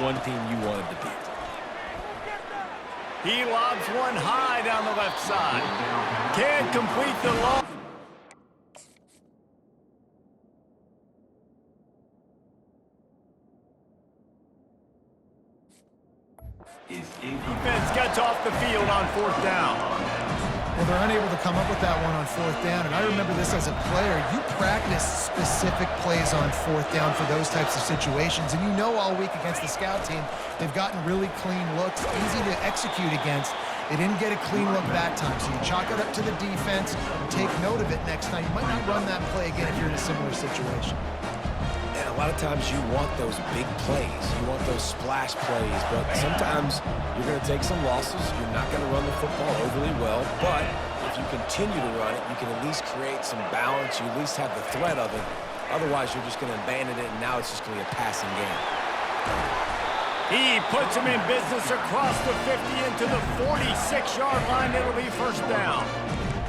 one team you wanted to beat. He lobs one high down the left side. Can't complete the lob. Defense gets off the field on 4th down. Well, they're unable to come up with that one on 4th down, and I remember this as a player. You practice specific plays on 4th down for those types of situations, and you know all week against the scout team, they've gotten really clean looks, easy to execute against. They didn't get a clean look that time, so you chalk it up to the defense and take note of it next time. You might not run that play again if you're in a similar situation. And a lot of times you want those big plays. You want those splash plays, but sometimes you're going to take some losses. You're not going to run the football overly well, but if you continue to run it, you can at least create some balance. You at least have the threat of it. Otherwise, you're just going to abandon it, and now it's just going to be a passing game. He puts him in business across the 50 into the 46-yard line. It'll be 1st down.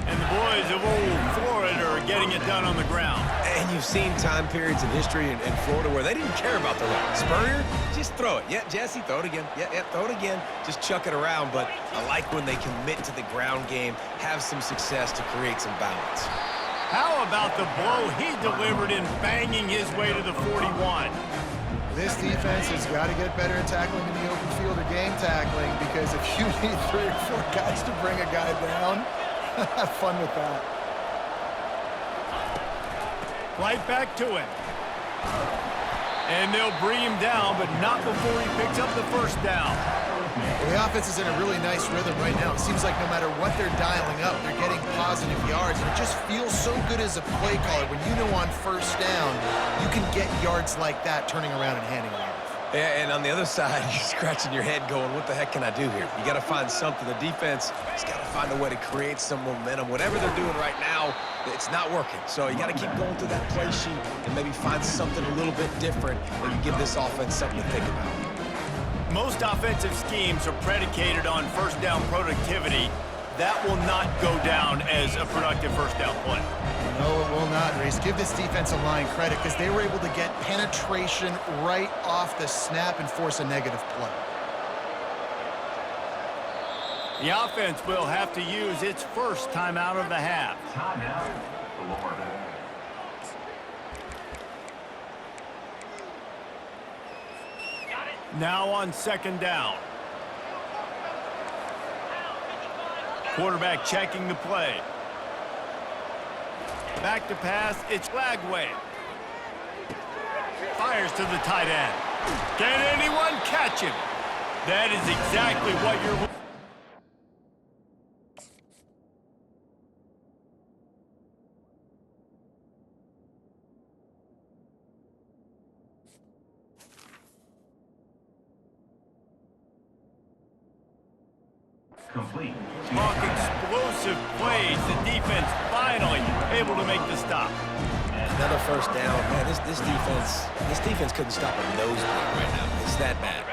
And the boys of old Florida are getting it done on the ground. And you've seen time periods in history in Florida where they didn't care about the run. Spurrier, just throw it. Yeah, Jesse, throw it again. Yeah, throw it again. Just chuck it around. But I like when they commit to the ground game, have some success to create some balance. How about the blow he delivered in banging his way to the 41? This defense has got to get better at tackling in the open field or game tackling, because if you need 3 or 4 guys to bring a guy down, have fun with that. Right back to him. And they'll bring him down, but not before he picks up the 1st down. Well, the offense is in a really nice rhythm right now. It seems like no matter what they're dialing up, they're getting positive yards. And it just feels so good as a play caller when you know on 1st down, you can get yards like that turning around and handing it off. Yeah, and on the other side, you're scratching your head going, what the heck can I do here? You got to find something. The defense has got to find a way to create some momentum. Whatever they're doing right now, it's not working. So you got to keep going through that play sheet and maybe find something a little bit different that can give this offense something to think about. Most offensive schemes are predicated on 1st down productivity. That will not go down as a productive 1st down play. No, it will not, Reese. Give this defensive line credit because they were able to get penetration right off the snap and force a negative play. The offense will have to use its 1st timeout of the half. Timeout, Florida. Now on 2nd down. Quarterback checking the play. Back to pass, it's Lagway. Fires to the tight end. Can anyone catch him? That is exactly what you're looking for. Complete. Talk explosive plays. The defense finally able to make the stop. Another 1st down. Man, this defense couldn't stop a nosebleed right now. It's that bad.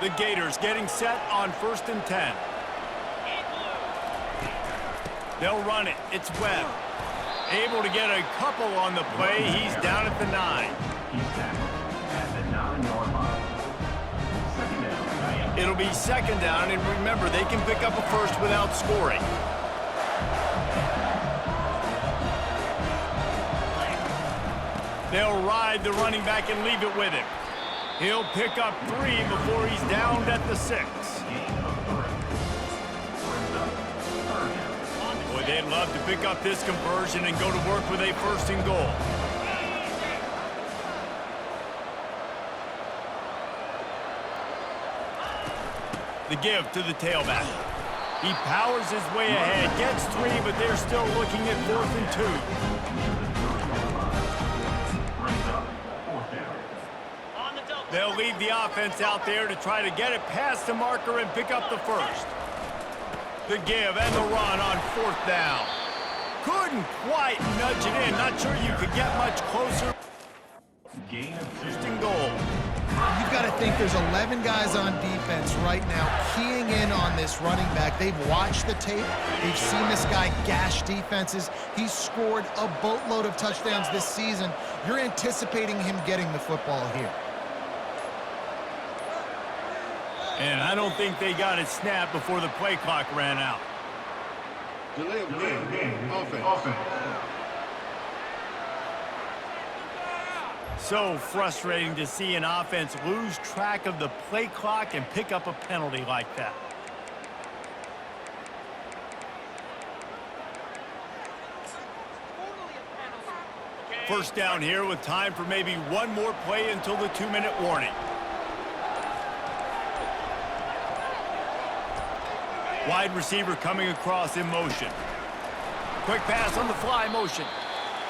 The Gators getting set on 1st and 10. They'll run it. It's Webb. Able to get a couple on the play. He's down at the 9. He's tackled at the 9-yard line. 2nd down. It'll be 2nd down, and remember, they can pick up a 1st without scoring. They'll ride the running back and leave it with him. He'll pick up 3 before he's downed at the 6. Boy, they'd love to pick up this conversion and go to work with a 1st and goal. The give to the tailback. He powers his way ahead, gets 3, but they're still looking at 4th and 2. They'll leave the offense out there to try to get it past the marker and pick up the 1st. The give and the run on 4th down. Couldn't quite nudge it in. Not sure you could get much closer. First and goal. You've got to think there's 11 guys on defense right now keying in on this running back. They've watched the tape. They've seen this guy gash defenses. He's scored a boatload of touchdowns this season. You're anticipating him getting the football here. And I don't think they got it snapped before the play clock ran out. Delay of game. Offense. So frustrating to see an offense lose track of the play clock and pick up a penalty like that. First down here with time for maybe one more play until the 2-minute warning. Wide receiver coming across in motion. Quick pass on the fly motion.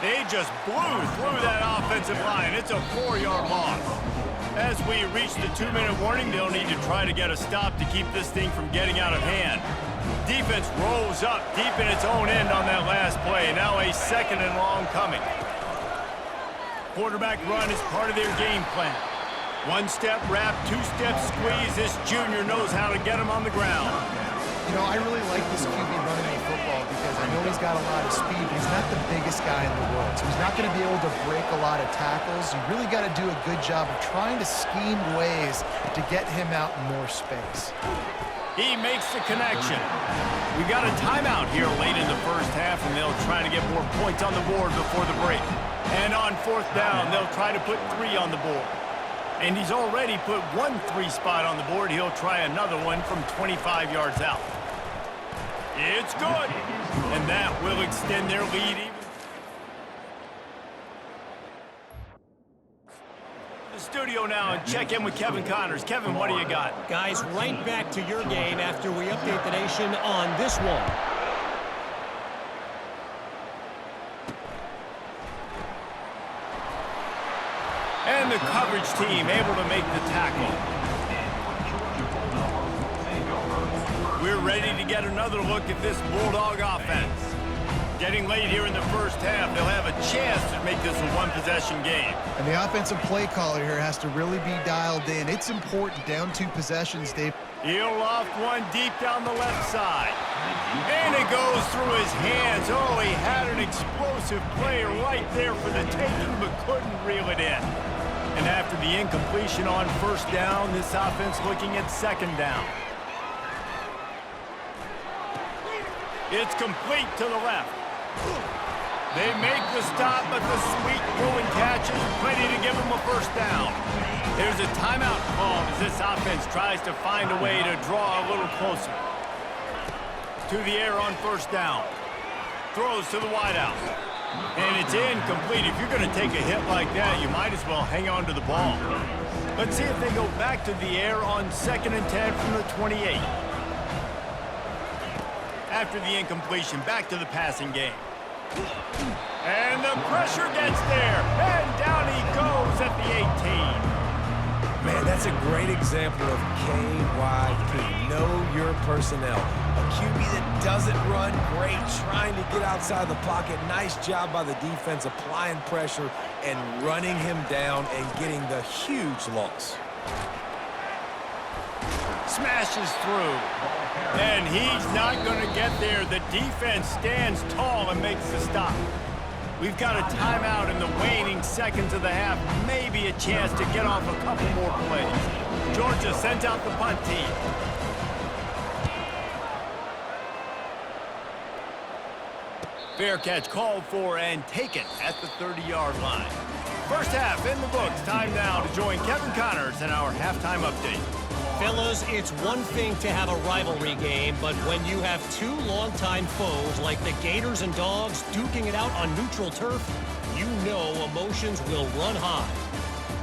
They just blew through that offensive line. It's a 4-yard loss. As we reach the 2-minute warning, they'll need to try to get a stop to keep this thing from getting out of hand. Defense rolls up deep in its own end on that last play. Now a 2nd and long coming. Quarterback run is part of their game plan. 1-step wrap, 2-step squeeze. This junior knows how to get him on the ground. You know, I really like this QB running me football because I know he's got a lot of speed, but he's not the biggest guy in the world. So he's not going to be able to break a lot of tackles. You really got to do a good job of trying to scheme ways to get him out in more space. He makes the connection. We got a timeout here late in the first half, and they'll try to get more points on the board before the break. And on 4th down, they'll try to put 3 on the board. And he's already put 1 3 spot on the board. He'll try another one from 25 yards out. It's good. And that will extend their lead even. The studio now and check in with Kevin Connors. Kevin, what do you got? Guys, right back to your game after we update the nation on this one. And the coverage team able to make the tackle. We're ready to get another look at this Bulldog offense. Getting late here in the first half, they'll have a chance to make this a 1-possession game. And the offensive play caller here has to really be dialed in. It's important, down 2 possessions, Dave. He'll loft one deep down the left side. And it goes through his hands. Oh, he had an explosive play right there for the taking, but couldn't reel it in. And after the incompletion on 1st down, this offense looking at 2nd down. It's complete to the left. They make the stop, but the sweet throwing catch is plenty to give them a 1st down. There's a timeout called as this offense tries to find a way to draw a little closer. To the air on 1st down. Throws to the wideout. And it's incomplete. If you're going to take a hit like that, you might as well hang on to the ball. Let's see if they go back to the air on 2nd and 10 from the 28. After the incompletion, back to the passing game. And the pressure gets there. And down he goes at the 18. Man, that's a great example of KYP. Know your personnel. A QB that doesn't run, great, trying to get outside the pocket. Nice job by the defense applying pressure and running him down and getting the huge loss. Smashes through. And he's not going to get there. The defense stands tall and makes the stop. We've got a timeout in the waning seconds of the half. Maybe a chance to get off a couple more plays. Georgia sends out the punt team. Fair catch called for and taken at the 30-yard line. First half in the books. Time now to join Kevin Connors in our halftime update. Fellas, it's one thing to have a rivalry game, but when you have 2 longtime foes like the Gators and Dogs duking it out on neutral turf, you know emotions will run high.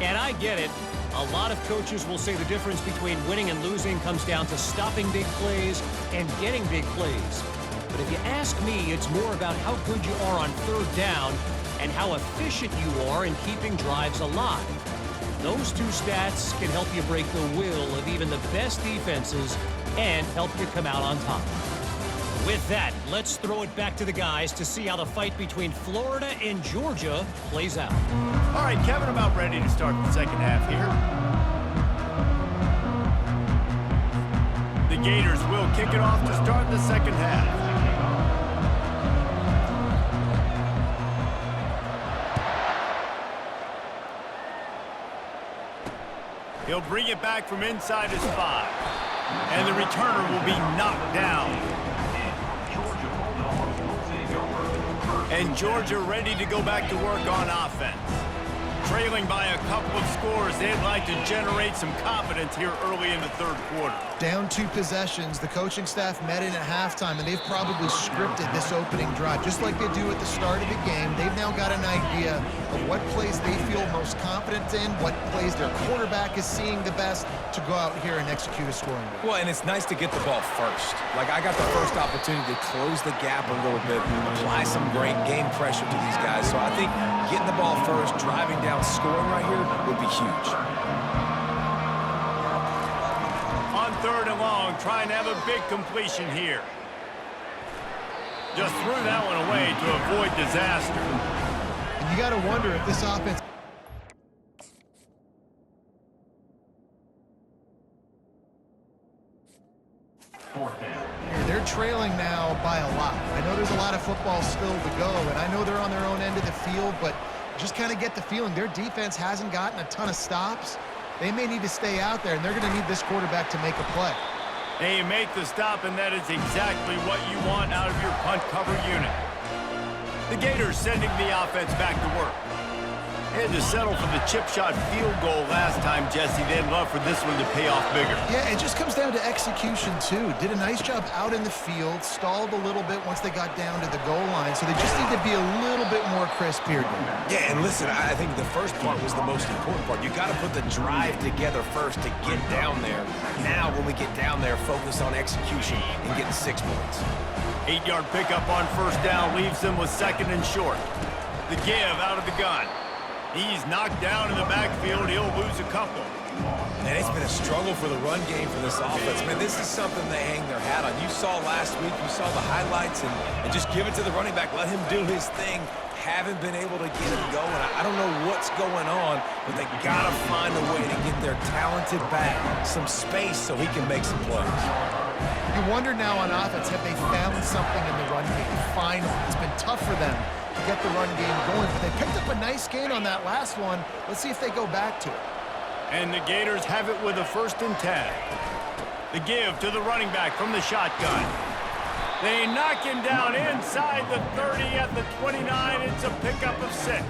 And I get it. A lot of coaches will say the difference between winning and losing comes down to stopping big plays and getting big plays. But if you ask me, it's more about how good you are on 3rd down and how efficient you are in keeping drives alive. Those 2 stats can help you break the will of even the best defenses and help you come out on top. With that, let's throw it back to the guys to see how the fight between Florida and Georgia plays out. All right, Kevin, about ready to start the second half here. The Gators will kick it off to start the second half. He'll bring it back from inside his 5. And the returner will be knocked down. And Georgia ready to go back to work on offense. Trailing by a couple of scores, they'd like to generate some confidence here early in the third quarter. Down 2 possessions, the coaching staff met in at halftime, and they've probably scripted this opening drive. Just like they do at the start of the game, they've now got an idea of what plays they feel most confident in, what plays their quarterback is seeing the best to go out here and execute a scoring goal. Well, and it's nice to get the ball first. Like, I got the first opportunity to close the gap a little bit, apply some great game pressure to these guys. So I think getting the ball first, driving down, scoring right here would be huge. On 3rd and long, trying to have a big completion here. Just threw that one away to avoid disaster. And you got to wonder if this offense... They're trailing now by a lot. I know there's a lot of football still to go, and I know they're on their own end of the field, but just kind of get the feeling their defense hasn't gotten a ton of stops. They may need to stay out there, and they're going to need this quarterback to make a play. They make the stop, and that is exactly what you want out of your punt cover unit. The Gators sending the offense back to work. Had to settle for the chip shot field goal last time, Jesse. They'd love for this one to pay off bigger. Yeah, it just comes down to execution, too. Did a nice job out in the field, stalled a little bit once they got down to the goal line, so they just need to be a little bit more crisp here. Yeah, and listen, I think the first part was the most important part. You got to put the drive together first to get down there. Now, when we get down there, focus on execution and getting 6 points. 8-yard pickup on 1st down leaves them with 2nd and short. The give out of the gun. He's knocked down in the backfield. He'll lose a couple. And it's been a struggle for the run game for this offense. Man, this is something they hang their hat on. You saw last week, you saw the highlights, and just give it to the running back. Let him do his thing. Haven't been able to get him going. I don't know what's going on, but they got to find a way to get their talented back some space so he can make some plays. You wonder now on offense, have they found something in the run game? Finally, it's been tough for them to get the run game going, but they picked up a nice gain on that last one. Let's see if they go back to it. And the Gators have it with a 1st and 10. The give to the running back from the shotgun. They knock him down inside the 30 at the 29. It's a pickup of 6.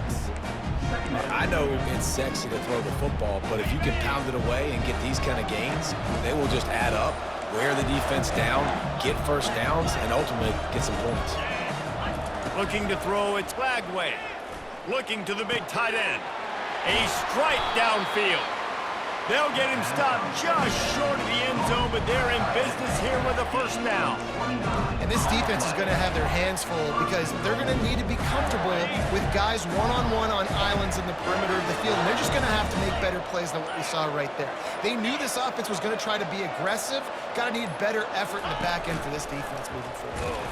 I know it's sexy to throw the football, but if you can pound it away and get these kind of gains, they will just add up, wear the defense down, get 1st downs, and ultimately get some points. Looking to throw, it's Lagway. Looking to the big tight end. A strike downfield. They'll get him stopped just short of the end zone, but they're in business here with a 1st down. And this defense is going to have their hands full because they're going to need to be comfortable with guys one-on-one on islands in the perimeter of the field, and they're just going to have to make better plays than what we saw right there. They knew this offense was going to try to be aggressive. Got to need better effort in the back end for this defense moving forward.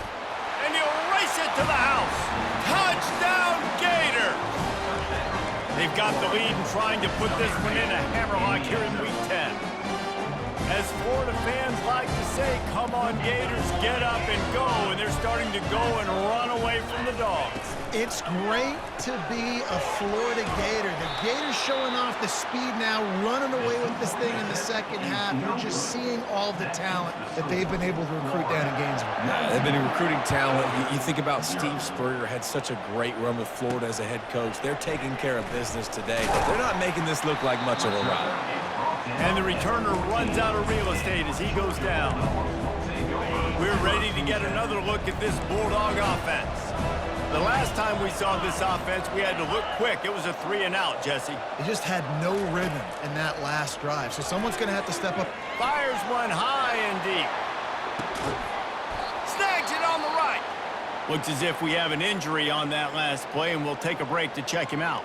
And he'll race it to the house. Touchdown, Gator! They've got the lead and trying to put this one in a hammerlock here in Week 10. As Florida fans like to say, come on, Gators, get up and go. And they're starting to go and run away from the Dogs. It's great to be a Florida Gator. The Gators showing off the speed now, running away with this thing in the second half. You're just seeing all of the talent that they've been able to recruit down in Gainesville. Yeah, they've been recruiting talent. You think about Steve Spurrier had such a great run with Florida as a head coach. They're taking care of business today. They're not making this look like much of a ride. And the returner runs out of real estate as he goes down. We're ready to get another look at this Bulldog offense. The last time we saw this offense, we had to look quick. It was a 3-and-out, Jesse. They just had no rhythm in that last drive, so someone's going to have to step up. Fires one high and deep. Snags it on the right. Looks as if we have an injury on that last play, and we'll take a break to check him out.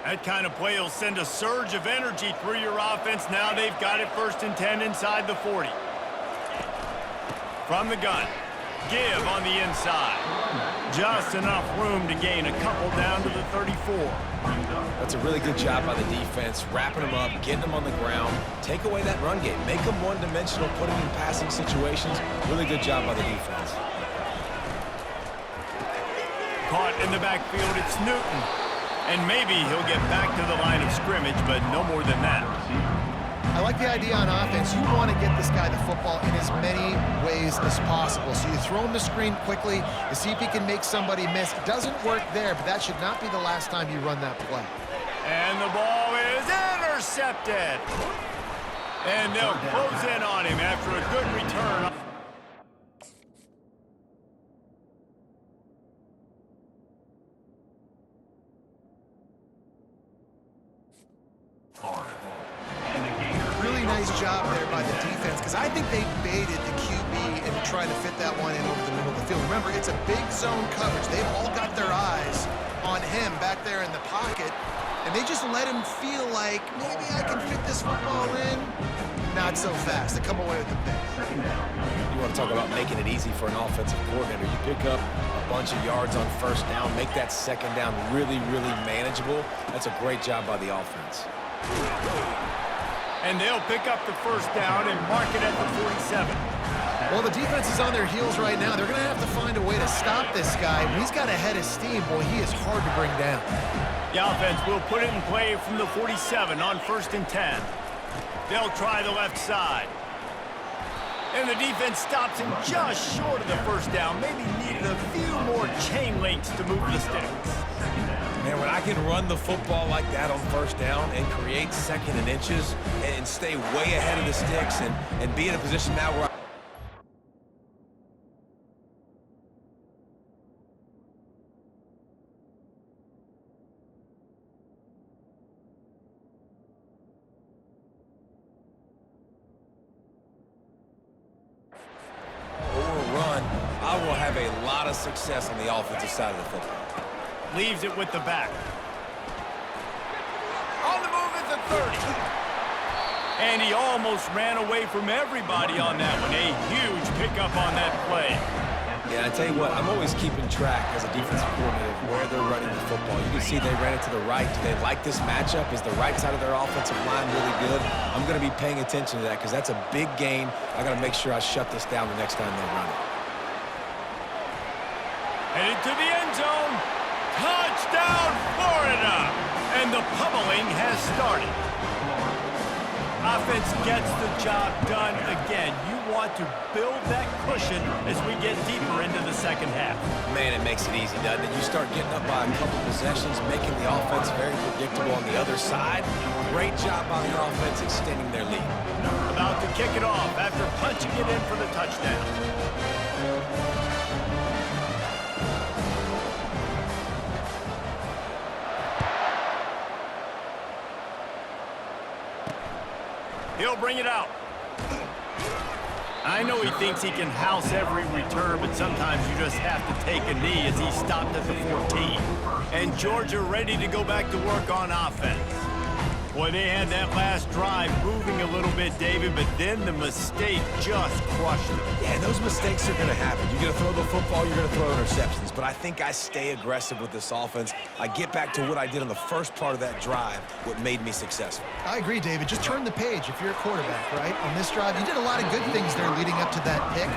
That kind of play will send a surge of energy through your offense. Now they've got it 1st and 10 inside the 40. From the gun. Give on the inside. Just enough room to gain a couple down to the 34. That's a really good job by the defense, wrapping them up, getting them on the ground, take away that run game, make them one-dimensional, put them in passing situations. Really good job by the defense. Caught in the backfield, it's Newton. And maybe he'll get back to the line of scrimmage, but no more than that. I like the idea on offense. You want to get this guy the football in as many ways as possible. So you throw him the screen quickly to see if he can make somebody miss. It doesn't work there, but that should not be the last time you run that play. And the ball is intercepted. And they'll close in on him after a good return. Really nice job there by the defense, because I think they baited the QB and tried to fit that one in over the middle of the field. Remember, it's a big zone coverage. They've all got their eyes on him back there in the pocket, and they just let him feel like, maybe I can fit this football in. Not so fast. They come away with the pick. You want to talk about making it easy for an offensive coordinator. You pick up a bunch of yards on first down, make that second down really, really manageable. That's a great job by the offense. And they'll pick up the first down and mark it at the 47. Well, the defense is on their heels right now. They're going to have to find a way to stop this guy. When he's got a head of steam, boy, he is hard to bring down. The offense will put it in play from the 47 on 1st and 10. They'll try the left side. And the defense stops him just short of the first down. Maybe needed a few more chain links to move the sticks. Man, when I can run the football like that on first down and create second and inches and stay way ahead of the sticks and be in a position now where I will have a lot of success on the offensive side of the football. Leaves it with the back. On the move at the 30. And he almost ran away from everybody on that one. A huge pickup on that play. Yeah, I tell you what, I'm always keeping track as a defensive coordinator of where they're running the football. You can see they ran it to the right. Do they like this matchup? Is the right side of their offensive line really good? I'm going to be paying attention to that because that's a big gain. I got to make sure I shut this down the next time they run it. Headed to the end zone. Touchdown, Florida! And the pummeling has started. Offense gets the job done again. You want to build that cushion as we get deeper into the second half. Man, it makes it easy, doesn't it? You start getting up by a couple possessions, making the offense very predictable on the other side. Great job by the offense extending their lead. About to kick it off after punching it in for the touchdown. He'll bring it out. I know he thinks he can house every return, but sometimes you just have to take a knee as he stopped at the 14. And Georgia ready to go back to work on offense. Boy, they had that last drive moving a little bit, David, but then the mistake just crushed them. Yeah, those mistakes are going to happen. You're going to throw the football, you're going to throw interceptions. But I think I stay aggressive with this offense. I get back to what I did on the first part of that drive, what made me successful. I agree, David. Just turn the page if you're a quarterback, right? On this drive, you did a lot of good things there leading up to that pick.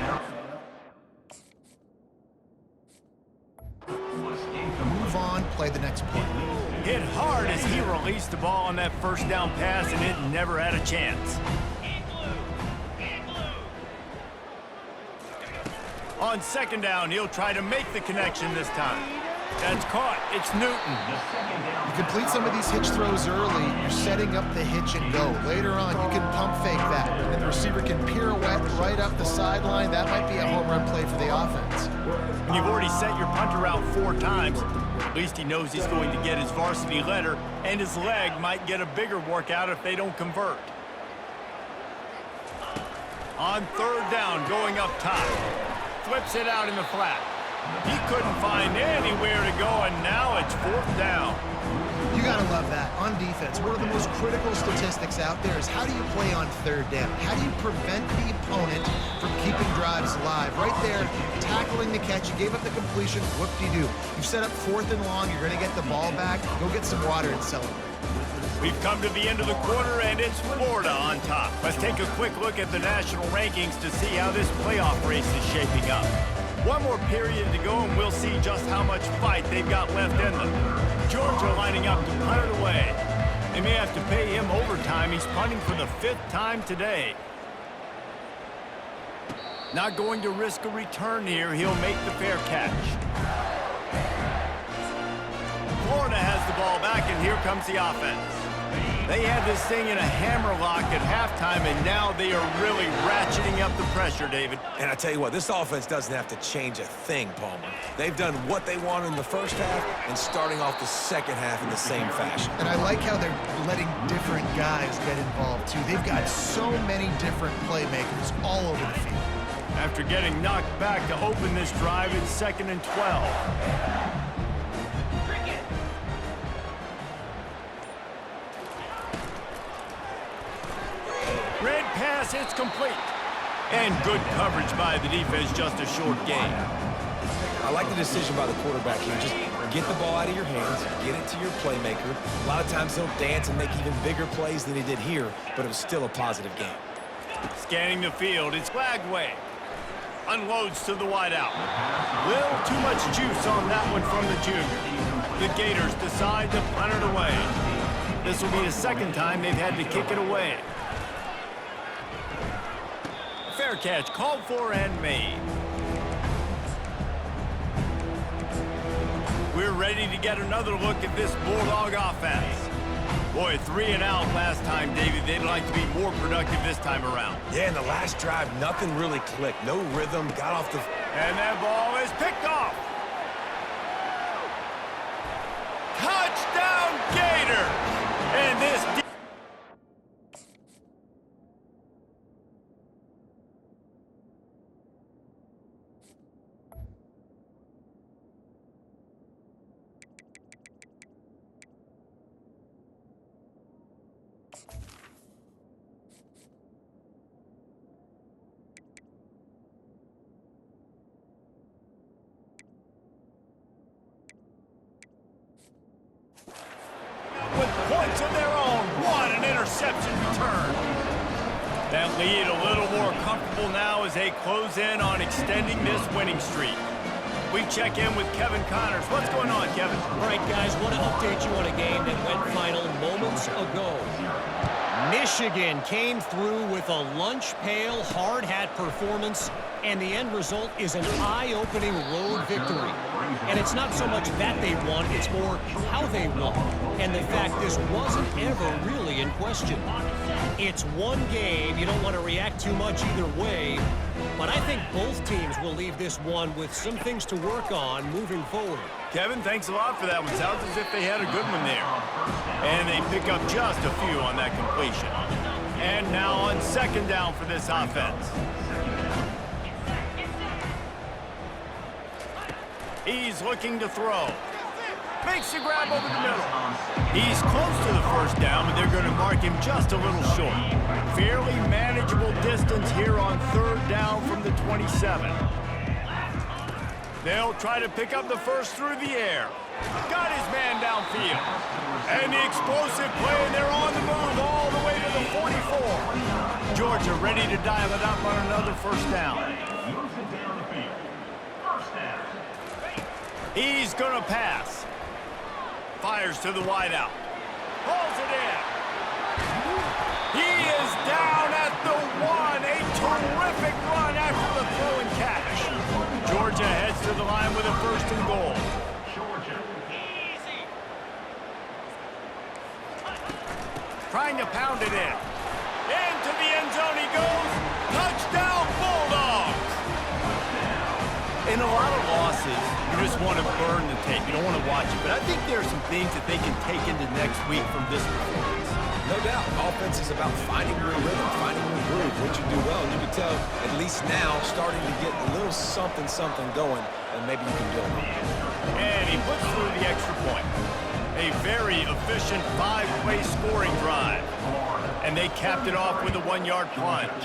Move on, play the next play. Hit hard as he released the ball on that first down pass, and it never had a chance. On second down, he'll try to make the connection this time. That's caught. It's Newton. You complete some of these hitch throws early, you're setting up the hitch and go. Later on, you can pump fake that, and the receiver can pirouette right up the sideline. That might be a home run play for the offense. When you've already sent your punter out 4 times, at least he knows he's going to get his varsity letter, and his leg might get a bigger workout if they don't convert. On third down, going up top. Flips it out in the flat. He couldn't find anywhere to go, and now it's 4th down. You gotta love that. On defense, one of the most critical statistics out there is how do you play on third down? How do you prevent the opponent from keeping drives alive? Right there, tackling the catch, you gave up the completion, whoop-de-doo. You set up 4th and long, you're gonna get the ball back, go get some water and celebrate. We've come to the end of the quarter, and it's Florida on top. Let's take a quick look at the national rankings to see how this playoff race is shaping up. One more period to go, and we'll see just how much fight they've got left in them. Georgia lining up to punt it away. They may have to pay him overtime. He's punting for the 5th time today. Not going to risk a return here. He'll make the fair catch. Florida has the ball back, and here comes the offense. They had this thing in a hammerlock at halftime, and now they are really ratcheting up the pressure, David. And I tell you what, this offense doesn't have to change a thing, Palmer. They've done what they wanted in the first half and starting off the second half in the same fashion. And I like how they're letting different guys get involved, too. They've got so many different playmakers all over the field. After getting knocked back to open this drive, it's 2nd and 12. Red pass, it's complete. And good coverage by the defense, just a short gain. I like the decision by the quarterback here. Just get the ball out of your hands, get it to your playmaker. A lot of times he'll dance and make even bigger plays than he did here, but it was still a positive game. Scanning the field, it's Flagway. Unloads to the wideout. Little too much juice on that one from the junior. The Gators decide to punt it away. This will be the 2nd time they've had to kick it away. Fair catch called for and made. We're ready to get another look at this Bulldog offense. Boy, 3 and out last time, David. They'd like to be more productive this time around. Yeah, in the last drive, nothing really clicked. No rhythm, got off the... And that ball is picked off. Touchdown, Gators! And this... with points of their own. What an interception return. That lead a little more comfortable now as they close in on extending this winning streak. We check in with Kevin Connors. What's going on, Kevin? All right, guys, want to update you on a game that went final moments ago. Michigan came through with a lunch pail, hard hat performance, and the end result is an eye-opening road victory. And it's not so much that they won, it's more how they won. And the fact this wasn't ever really in question. It's one game, you don't want to react too much either way, but I think both teams will leave this one with some things to work on moving forward. Kevin, thanks a lot for that one. Sounds as if they had a good one there. And they pick up just a few on that completion. And now on 2nd down for this offense. He's looking to throw. Makes the grab over the middle. He's close to the 1st down, but they're going to mark him just a little short. Fairly manageable distance here on 3rd down from the 27. They'll try to pick up the 1st through the air. Got his man downfield. And the explosive play, and they're on the move all the way to the 44. Georgia ready to dial it up on another 1st down. He's going to pass. Fires to the wideout. Pulls it in. He is down at the 1. A terrific run after the throw and catch. Georgia heads to the line with a 1st and goal. Trying to pound it in. Into the end zone he goes. Touchdown, Bulldogs! In a lot of losses, you just want to burn the tape. You don't want to watch it. But I think there are some things that they can take into next week from this performance. No doubt, offense is about finding your rhythm, finding your groove, what you do well. And you can tell, at least now, starting to get a little something going, and maybe you can build on it. And he puts through the extra point. A very efficient 5-play scoring drive. And they capped it off with a 1-yard plunge.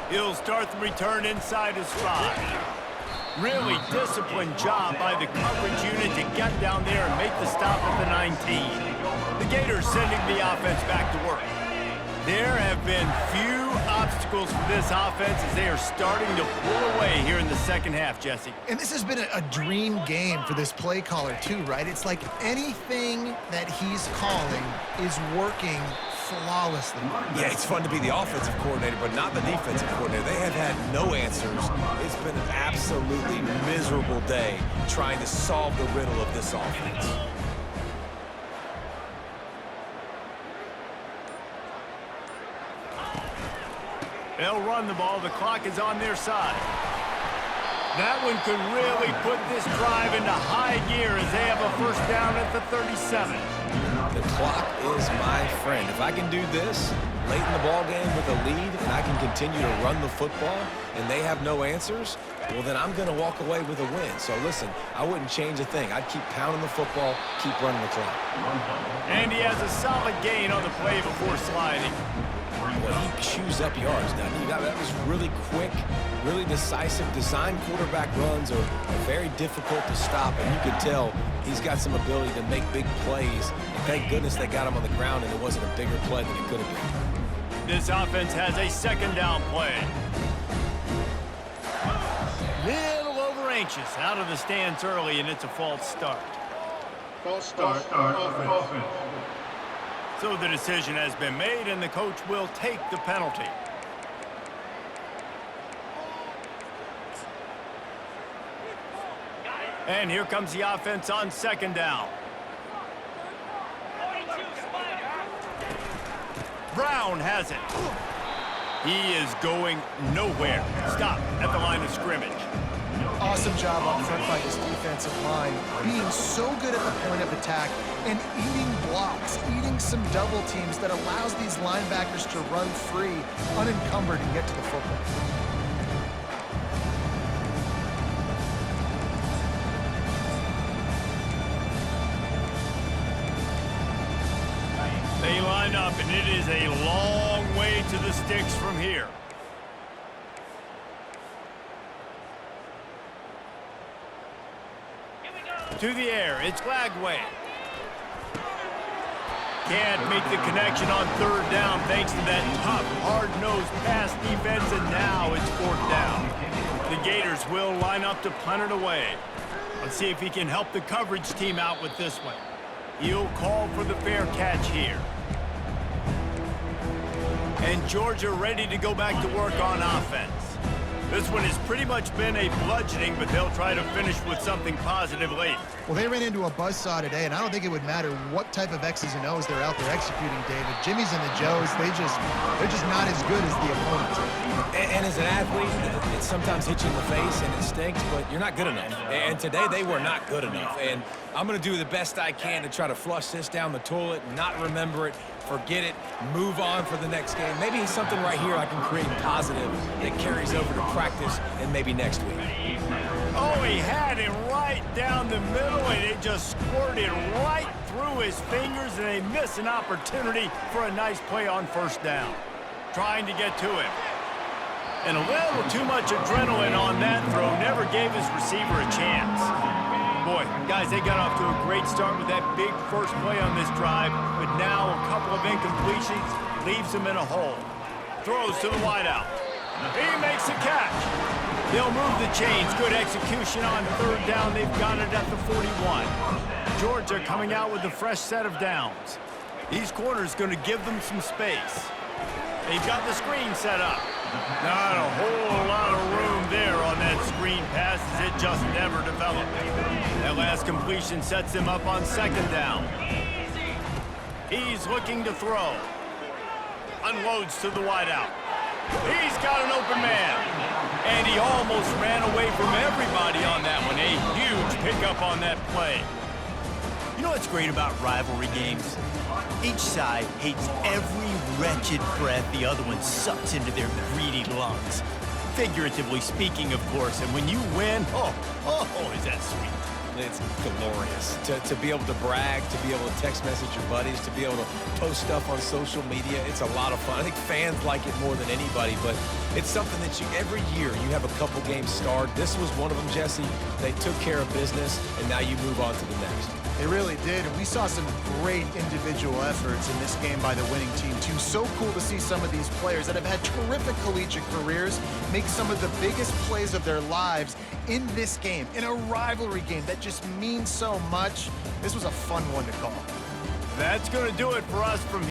He'll start the return inside his 5. Really disciplined job by the coverage unit to get down there and make the stop at the 19. The Gators sending the offense back to work. There have been few obstacles for this offense as they are starting to pull away here in the second half, Jesse. And this has been a dream game for this play caller too, right? It's like anything that he's calling is working flawlessly. Yeah, it's fun to be the offensive coordinator, but not the defensive coordinator. They have had no answers. It's been an absolutely miserable day trying to solve the riddle of this offense. They'll run the ball. The clock is on their side. That one could really put this drive into high gear as they have a first down at the 37. The clock is my friend. If I can do this late in the ball game with a lead and I can continue to run the football and they have no answers, well, then I'm going to walk away with a win. So listen, I wouldn't change a thing. I'd keep pounding the football, keep running the clock. And he has a solid gain on the play before sliding. Well, he chews up yards, doesn't he? That was really quick, really decisive. Design quarterback runs are very difficult to stop, and you can tell he's got some ability to make big plays. And thank goodness they got him on the ground and it wasn't a bigger play than it could have been. This offense has a second down play. Little over anxious, out of the stance early, and it's a false start. False start. Offense. So the decision has been made, and the coach will take the penalty. And here comes the offense on second down. Brown has it. He is going nowhere. Stop at the line of scrimmage. Awesome job up front by this defensive line, being so good at the point of attack and eating blocks, eating some double teams that allows these linebackers to run free, unencumbered, and get to the football. They line up, and it is a long way to the sticks from here. To the air, it's Glagway. Can't make the connection on third down thanks to that tough, hard-nosed pass defense, and now it's fourth down. The Gators will line up to punt it away. Let's see if he can help the coverage team out with this one. He'll call for the fair catch here. And Georgia ready to go back to work on offense. This one has pretty much been a bludgeoning, but they'll try to finish with something positive late. Well, they ran into a buzzsaw today, and I don't think it would matter what type of X's and O's they're out there executing, David. Jimmy's and the Joes, they're just not as good as the opponents. And as an athlete, it sometimes hits you in the face and it stinks, but you're not good enough. And today they were not good enough. And I'm going to do the best I can to try to flush this down the toilet, not remember it, forget it, move on for the next game. Maybe it's something right here I can create positive that carries over to practice and maybe next week. Oh, he had it right down the middle, and it just squirted right through his fingers, and they miss an opportunity for a nice play on first down. Trying to get to him. And a little too much adrenaline on that throw never gave his receiver a chance. Boy, guys, they got off to a great start with that big first play on this drive, but now a couple of incompletions leaves them in a hole. Throws to the wideout. He makes a catch. They'll move the chains. Good execution on third down. They've got it at the 41. Georgia coming out with a fresh set of downs. These corners going to give them some space. They've got the screen set up. Not a whole lot of room there on that screen pass as it just never developed. That last completion sets him up on second down. He's looking to throw. Unloads to the wideout. He's got an open man. And he almost ran away from everybody on that one. A huge pickup on that play. You know what's great about rivalry games? Each side hates every wretched breath the other one sucks into their greedy lungs. Figuratively speaking, of course. And when you win, oh, is that sweet. It's glorious to be able to brag, to be able to text message your buddies, to be able to post stuff on social media. It's a lot of fun. I think fans like it more than anybody, but it's something that every year you have a couple games starred. This was one of them, Jesse. They took care of business, and now you move on to the next. They really did, and we saw some great individual efforts in this game by the winning team, too. So cool to see some of these players that have had terrific collegiate careers make some of the biggest plays of their lives in this game, in a rivalry game that just means so much. This was a fun one to call. That's going to do it for us from